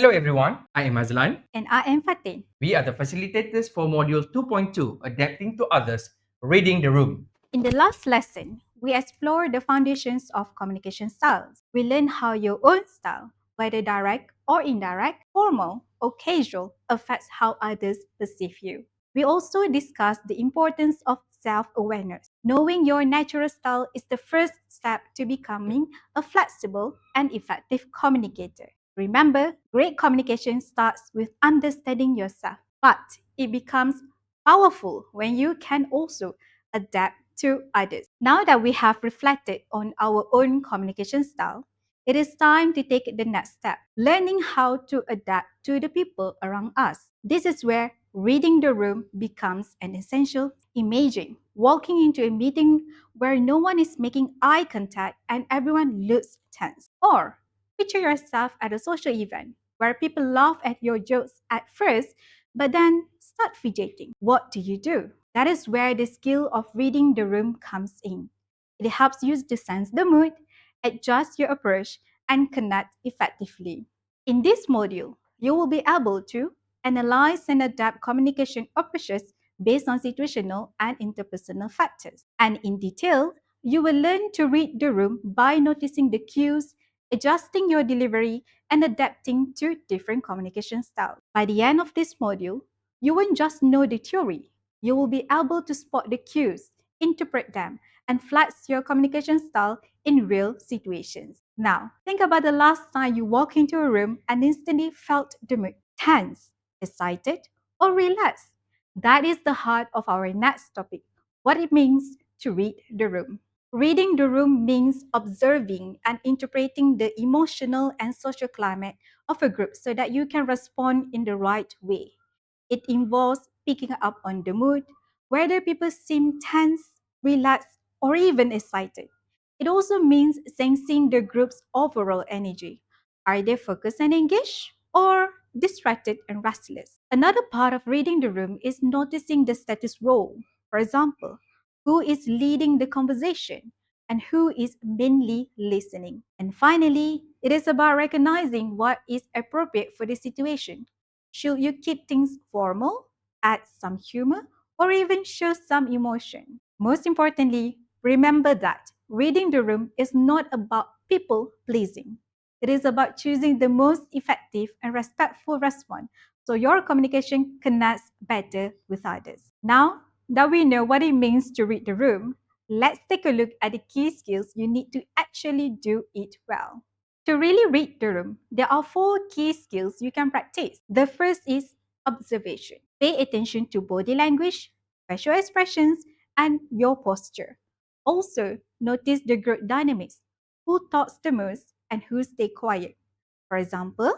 Hello everyone, I am Azlan. And I am Fatin. We are the facilitators for Module 2.2, Adapting to Others, Reading the Room. In the last lesson, we explored the foundations of communication styles. We learned how your own style, whether direct or indirect, formal or casual, affects how others perceive you. We also discussed the importance of self awareness. Knowing your natural style is the first step to becoming a flexible and effective communicator. Remember, great communication starts with understanding yourself, but it becomes powerful when you can also adapt to others. Now that we have reflected on our own communication style, it is time to take the next step, learning how to adapt to the people around us. This is where reading the room becomes an essential. Imagine walking into a meeting where no one is making eye contact and everyone looks tense. Or picture yourself at a social event where people laugh at your jokes at first but then start fidgeting. What do? That is where the skill of reading the room comes in. It helps you to sense the mood, adjust your approach, and connect effectively. In this module, you will be able to analyze and adapt communication approaches based on situational and interpersonal factors. And in detail, you will learn to read the room by noticing the cues, adjusting your delivery, and adapting to different communication styles. By the end of this module, you won't just know the theory, you will be able to spot the cues, interpret them, and flex your communication style in real situations. Now, think about the last time you walked into a room and instantly felt the mood tense, excited, or relaxed. That is the heart of our next topic, what it means to read the room. Reading the room means observing and interpreting the emotional and social climate of a group so that you can respond in the right way. It involves picking up on the mood, whether people seem tense, relaxed, or even excited. It also means sensing the group's overall energy. Are they focused and engaged, or distracted and restless? Another part of reading the room is noticing the status role. For example, who is leading the conversation and who is mainly listening. And finally, it is about recognizing what is appropriate for the situation. Should you keep things formal, add some humor, or even show some emotion? Most importantly, remember that reading the room is not about people pleasing. It is about choosing the most effective and respectful response so your communication connects better with others. Now that we know what it means to read the room, let's take a look at the key skills you need to actually do it well. To really read the room, there are four key skills you can practice. The first is observation. Pay attention to body language, facial expressions, and your posture. Also, notice the group dynamics. Who talks the most and who stay quiet. For example,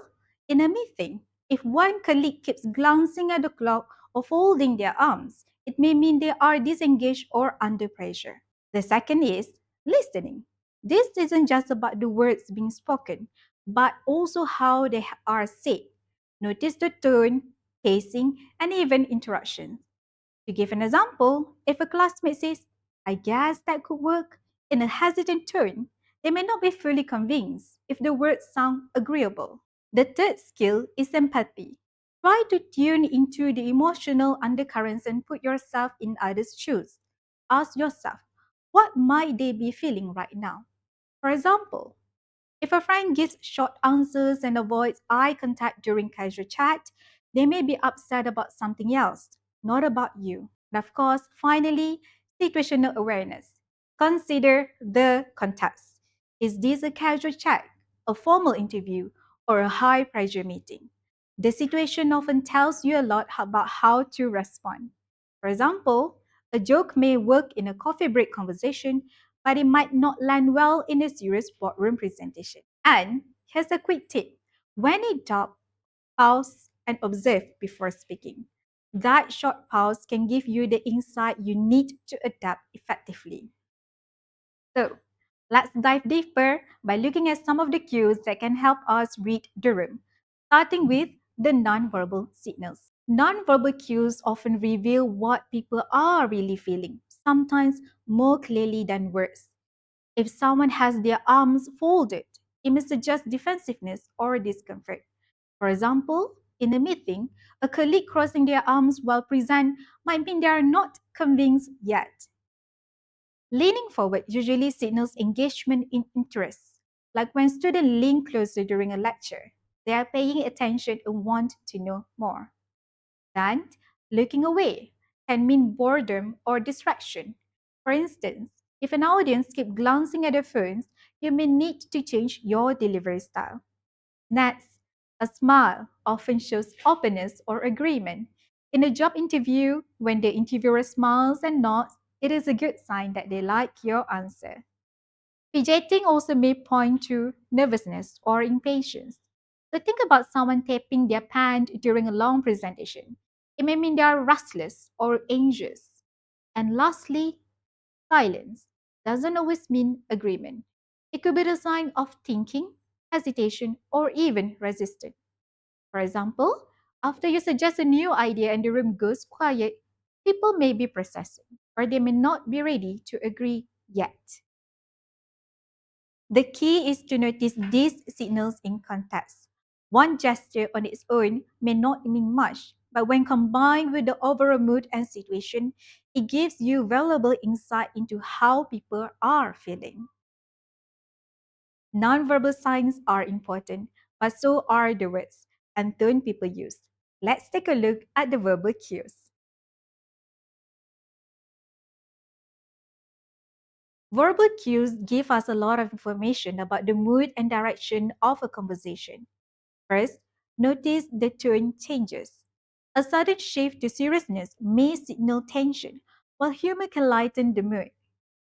in a meeting, if one colleague keeps glancing at the clock or folding their arms, it may mean they are disengaged or under pressure. The second is listening. This isn't just about the words being spoken, but also how they are said. Notice the tone, pacing, and even interruptions. To give an example, if a classmate says, I guess that could work, in a hesitant tone, they may not be fully convinced if the words sound agreeable. The third skill is empathy. Try to tune into the emotional undercurrents and put yourself in others' shoes. Ask yourself, what might they be feeling right now? For example, if a friend gives short answers and avoids eye contact during casual chat, they may be upset about something else, not about you. And of course, finally, situational awareness. Consider the context. Is this a casual chat, a formal interview, or a high pressure meeting? The situation often tells you a lot about how to respond. For example, a joke may work in a coffee break conversation, but it might not land well in a serious boardroom presentation. And here's a quick tip. When in doubt, pause and observe before speaking. That short pause can give you the insight you need to adapt effectively. So, let's dive deeper by looking at some of the cues that can help us read the room, starting with the nonverbal signals. Nonverbal cues often reveal what people are really feeling, sometimes more clearly than words. If someone has their arms folded, it may suggest defensiveness or discomfort. For example, in a meeting, a colleague crossing their arms while present might mean they are not convinced yet. Leaning forward usually signals engagement in interest, like when students lean closer during a lecture. They are paying attention and want to know more. And looking away can mean boredom or distraction. For instance, if an audience keeps glancing at their phones, you may need to change your delivery style. Next, a smile often shows openness or agreement. In a job interview, when the interviewer smiles and nods, it is a good sign that they like your answer. Fidgeting also may point to nervousness or impatience. So think about someone tapping their pen during a long presentation. It may mean they are restless or anxious. And lastly, silence doesn't always mean agreement. It could be the sign of thinking, hesitation, or even resistance. For example, after you suggest a new idea and the room goes quiet, people may be processing, or they may not be ready to agree yet. The key is to notice these signals in context. One gesture on its own may not mean much, but when combined with the overall mood and situation, it gives you valuable insight into how people are feeling. Nonverbal signs are important, but so are the words and tone people use. Let's take a look at the verbal cues. Verbal cues give us a lot of information about the mood and direction of a conversation. First, notice the tone changes. A sudden shift to seriousness may signal tension, while humor can lighten the mood.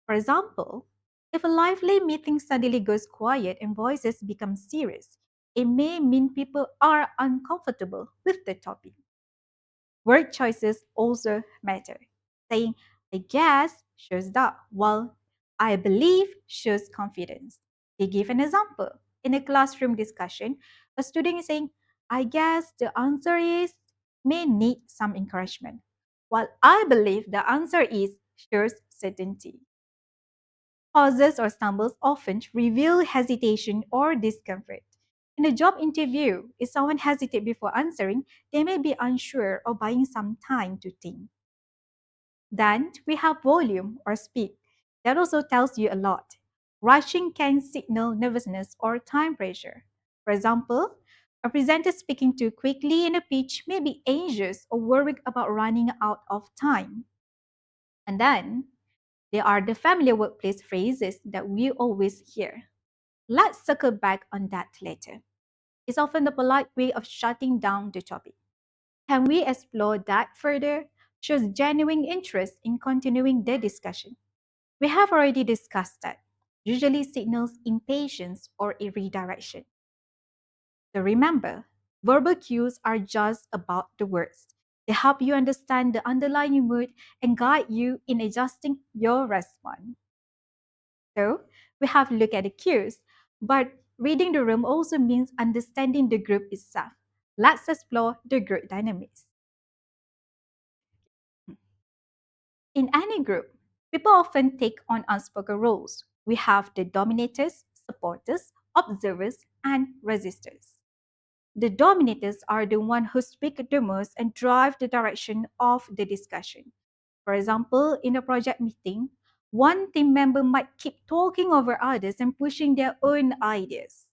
For example, if a lively meeting suddenly goes quiet and voices become serious, it may mean people are uncomfortable with the topic. Word choices also matter. Saying, I guess shows doubt, while I believe shows confidence. They give an example. In a classroom discussion, a student is saying, I guess the answer is may need some encouragement, while I believe the answer is shows certainty. Pauses or stumbles often reveal hesitation or discomfort. In a job interview, if someone hesitates before answering, they may be unsure or buying some time to think. Then we have volume or speed. That also tells you a lot. Rushing can signal nervousness or time pressure. For example, a presenter speaking too quickly in a pitch may be anxious or worried about running out of time. And then there are the familiar workplace phrases that we always hear. Let's circle back on that later. It's often the polite way of shutting down the topic. Can we explore that further? Shows genuine interest in continuing the discussion. We have already discussed that. Usually signals impatience or a redirection. So remember, verbal cues are just about the words. They help you understand the underlying mood and guide you in adjusting your response. So we have looked at the cues, but reading the room also means understanding the group itself. Let's explore the group dynamics. In any group, people often take on unspoken roles. We have the dominators, supporters, observers, and resistors. The dominators are the ones who speak the most and drive the direction of the discussion. For example, in a project meeting, one team member might keep talking over others and pushing their own ideas.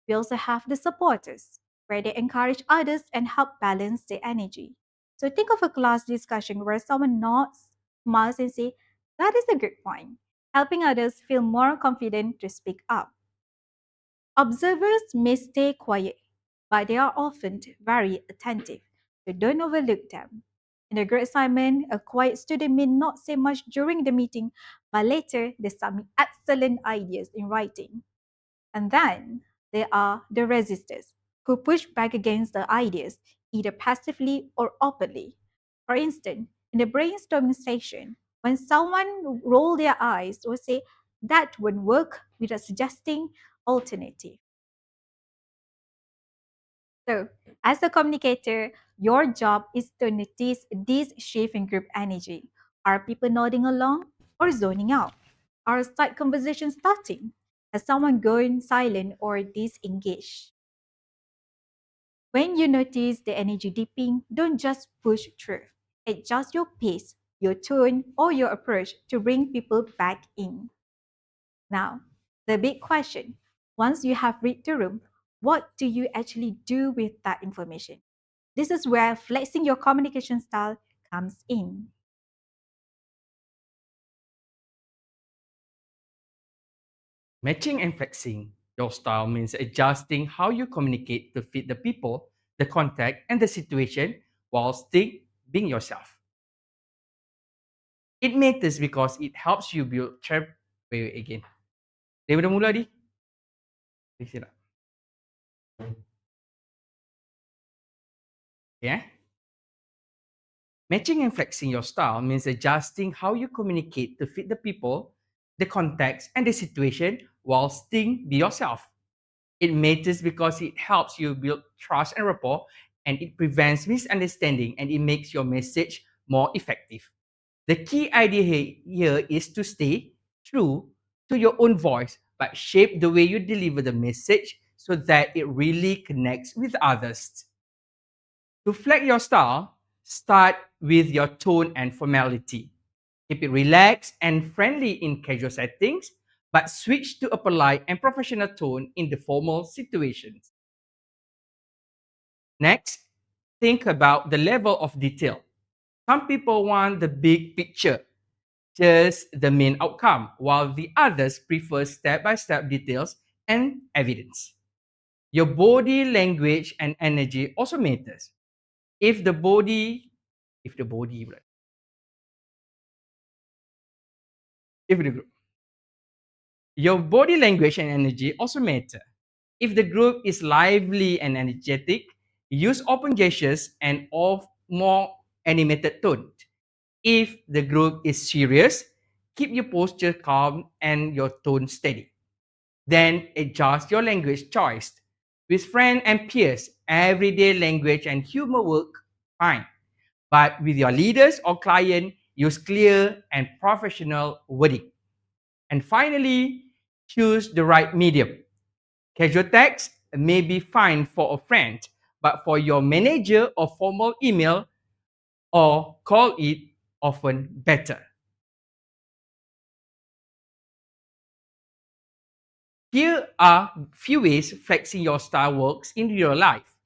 We also have the supporters, where they encourage others and help balance the energy. So think of a class discussion where someone nods, smiles, and says, that is a good point, helping others feel more confident to speak up. Observers may stay quiet, but they are often very attentive, so don't overlook them. In a group assignment, a quiet student may not say much during the meeting, but later they submit excellent ideas in writing. And then there are the resistors, who push back against the ideas, either passively or openly. For instance, in a brainstorming session, when someone roll their eyes or say, that wouldn't work without suggesting alternative. So, as a communicator, your job is to notice this shift in group energy. Are people nodding along or zoning out? Are side conversations starting? Has someone gone silent or disengaged? When you notice the energy dipping, don't just push through. Adjust your pace, your tone, or your approach to bring people back in. Now, the big question, once you have read the room, what do you actually do with that information? This is where flexing your communication style comes in. Matching and flexing your style means adjusting how you communicate to fit the people, the context, and the situation while still being yourself. It matters because it helps you build wait, again. Daripada mula di. Silap. Yeah. Matching and flexing your style means adjusting how you communicate to fit the people, the context, and the situation while still be yourself. It matters because it helps you build trust and rapport, and it prevents misunderstanding, and it makes your message more effective. The key idea here is to stay true to your own voice, but shape the way you deliver the message so that it really connects with others. To flex your style, start with your tone and formality. Keep it relaxed and friendly in casual settings, but switch to a polite and professional tone in the formal situations. Next, think about the level of detail. Some people want the big picture, just the main outcome, while the others prefer step by step details and evidence. Your body language and energy also matters. If the body, if the body, if the Your body language and energy also matter. If the group is lively and energetic, use open gestures and of more animated tone. If the group is serious, keep your posture calm and your tone steady. Then adjust your language choice. With friends and peers, everyday language and humor work fine. But with your leaders or client, use clear and professional wording. And finally, choose the right medium. Casual text may be fine for a friend, but for your manager or formal email or call it often better. Here are few ways flexing your style works in real life.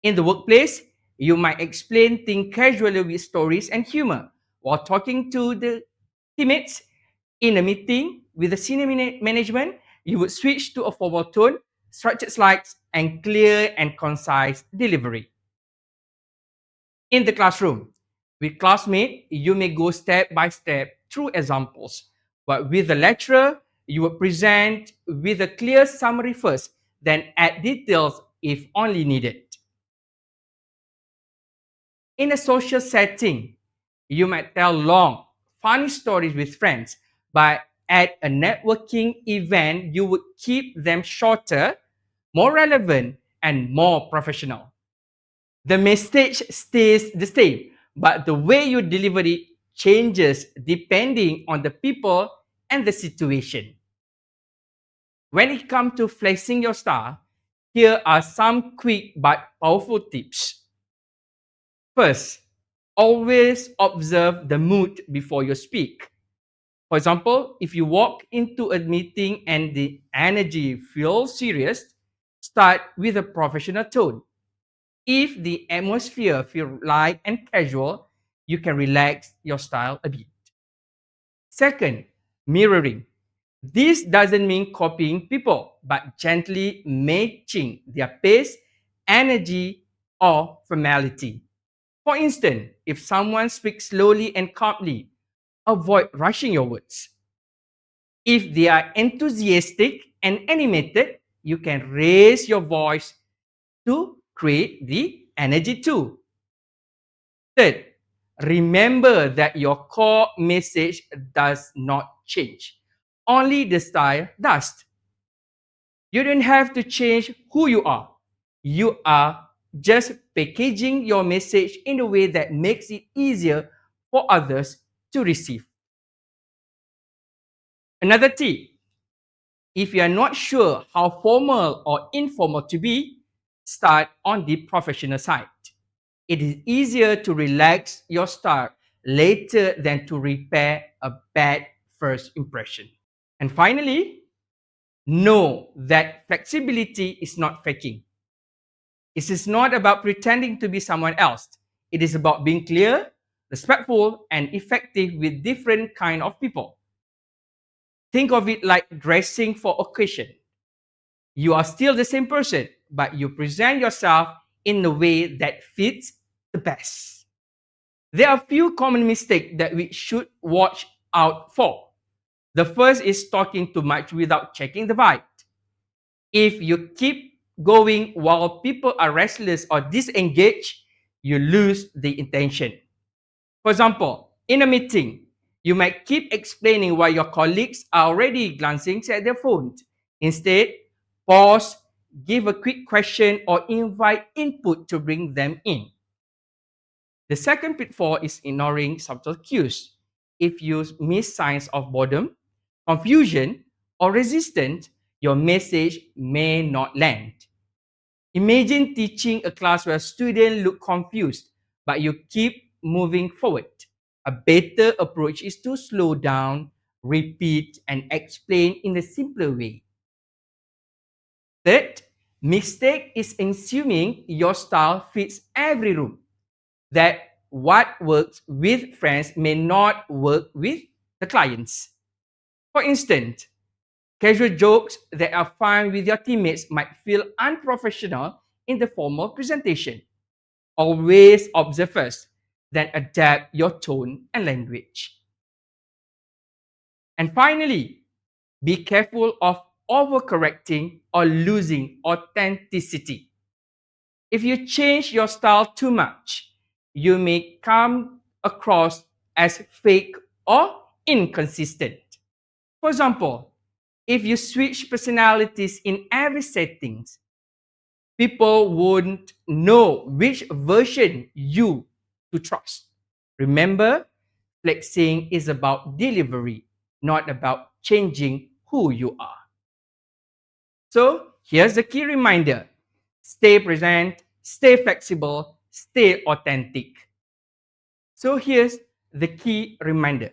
In the workplace, you might explain things casually with stories and humor while talking to the teammates. In a meeting with the senior management, you would switch to a formal tone, structured slides, and clear and concise delivery. In the classroom, with classmates, you may go step by step through examples. But with the lecturer, you will present with a clear summary first, then add details if only needed. In a social setting, you might tell long, funny stories with friends, but at a networking event, you would keep them shorter, more relevant, and more professional. The message stays the same, but the way you deliver it changes depending on the people and the situation. When it comes to flexing your style, here are some quick but powerful tips. First, always observe the mood before you speak. For example, if you walk into a meeting and the energy feels serious, start with a professional tone. If the atmosphere feels light and casual, you can relax your style a bit. Second, mirroring. This doesn't mean copying people, but gently matching their pace, energy, or formality. For instance, if someone speaks slowly and calmly, avoid rushing your words. If they are enthusiastic and animated, you can raise your voice to create the energy too. Third, remember that your core message does not change. Only the style does. You don't have to change who you are. You are just packaging your message in a way that makes it easier for others to receive. Another tip, if you are not sure how formal or informal to be, start on the professional side. It is easier to relax your start later than to repair a bad first impression. And finally, know that flexibility is not faking. It is not about pretending to be someone else. It is about being clear, respectful, and effective with different kind of people. Think of it like dressing for occasion. You are still the same person, but you present yourself in a way that fits the best. There are a few common mistakes that we should watch out for. The first is talking too much without checking the vibe. If you keep going while people are restless or disengaged, you lose the intention. For example, in a meeting, you might keep explaining why your colleagues are already glancing at their phones. Instead, pause, give a quick question, or invite input to bring them in. The second pitfall is ignoring subtle cues. If you miss signs of boredom, confusion, or resistance, your message may not land. Imagine teaching a class where students look confused, but you keep moving forward. A better approach is to slow down, repeat, and explain in a simpler way. Third, mistake is assuming your style fits every room. That what works with friends may not work with the clients. For instance, casual jokes that are fine with your teammates might feel unprofessional in the formal presentation. Always observe first, then adapt your tone and language. And finally, be careful of overcorrecting or losing authenticity. If you change your style too much, you may come across as fake or inconsistent. For example, if you switch personalities in every settings, people won't know which version you to trust. Remember, flexing is about delivery, not about changing who you are. So here's the key reminder: stay present, stay flexible, stay authentic. So here's the key reminder: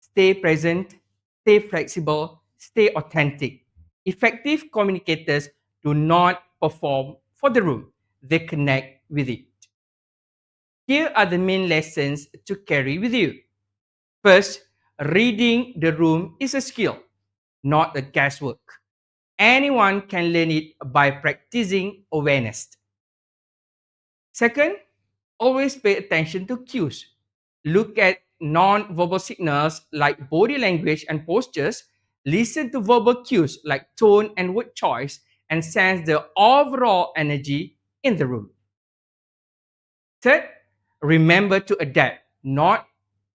stay present, stay flexible, stay authentic. Effective communicators do not perform for the room, they connect with it. Here are the main lessons to carry with you. First, reading the room is a skill, not a guesswork. Anyone can learn it by practicing awareness. Second, always pay attention to cues. Look at non-verbal signals like body language and postures. Listen to verbal cues like tone and word choice and sense the overall energy in the room. Third, remember to adapt, not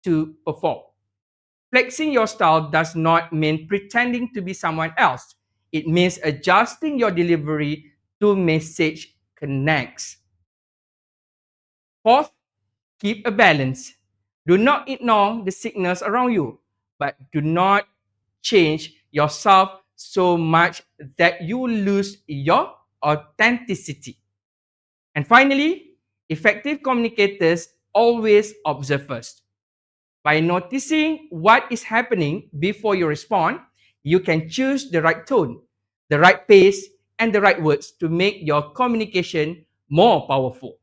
to perform. Flexing your style does not mean pretending to be someone else. It means adjusting your delivery to message connects. Fourth, keep a balance. Do not ignore the signals around you, but do not change yourself so much that you lose your authenticity. And finally, effective communicators always observe first. By noticing what is happening before you respond, you can choose the right tone, the right pace, and the right words to make your communication more powerful.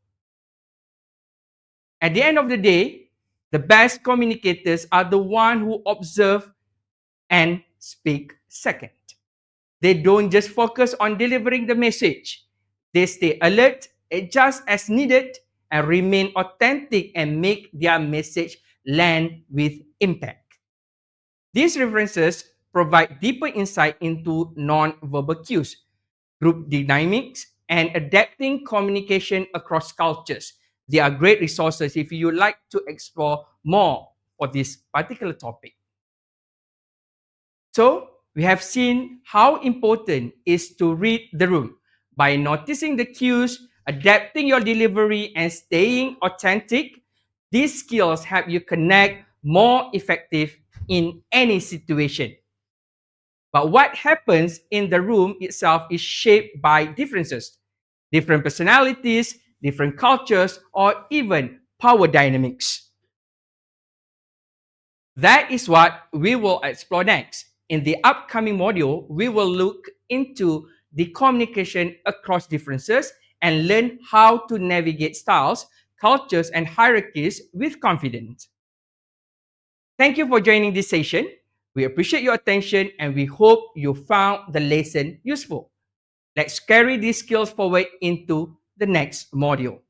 At the end of the day, the best communicators are the ones who observe and speak second. They don't just focus on delivering the message. They stay alert, adjust as needed, and remain authentic and make their message land with impact. These references provide deeper insight into non-verbal cues, group dynamics, and adapting communication across cultures. They are great resources if you like to explore more for this particular topic. So, we have seen how important is to read the room. By noticing the cues, adapting your delivery, and staying authentic, these skills help you connect more effective in any situation. But what happens in the room itself is shaped by differences. different personalities, different cultures, or even power dynamics. That is what we will explore next. In the upcoming module, we will look into the communication across differences and learn how to navigate styles, cultures, and hierarchies with confidence. Thank you for joining this session. We appreciate your attention and we hope you found the lesson useful. Let's carry these skills forward into the next module.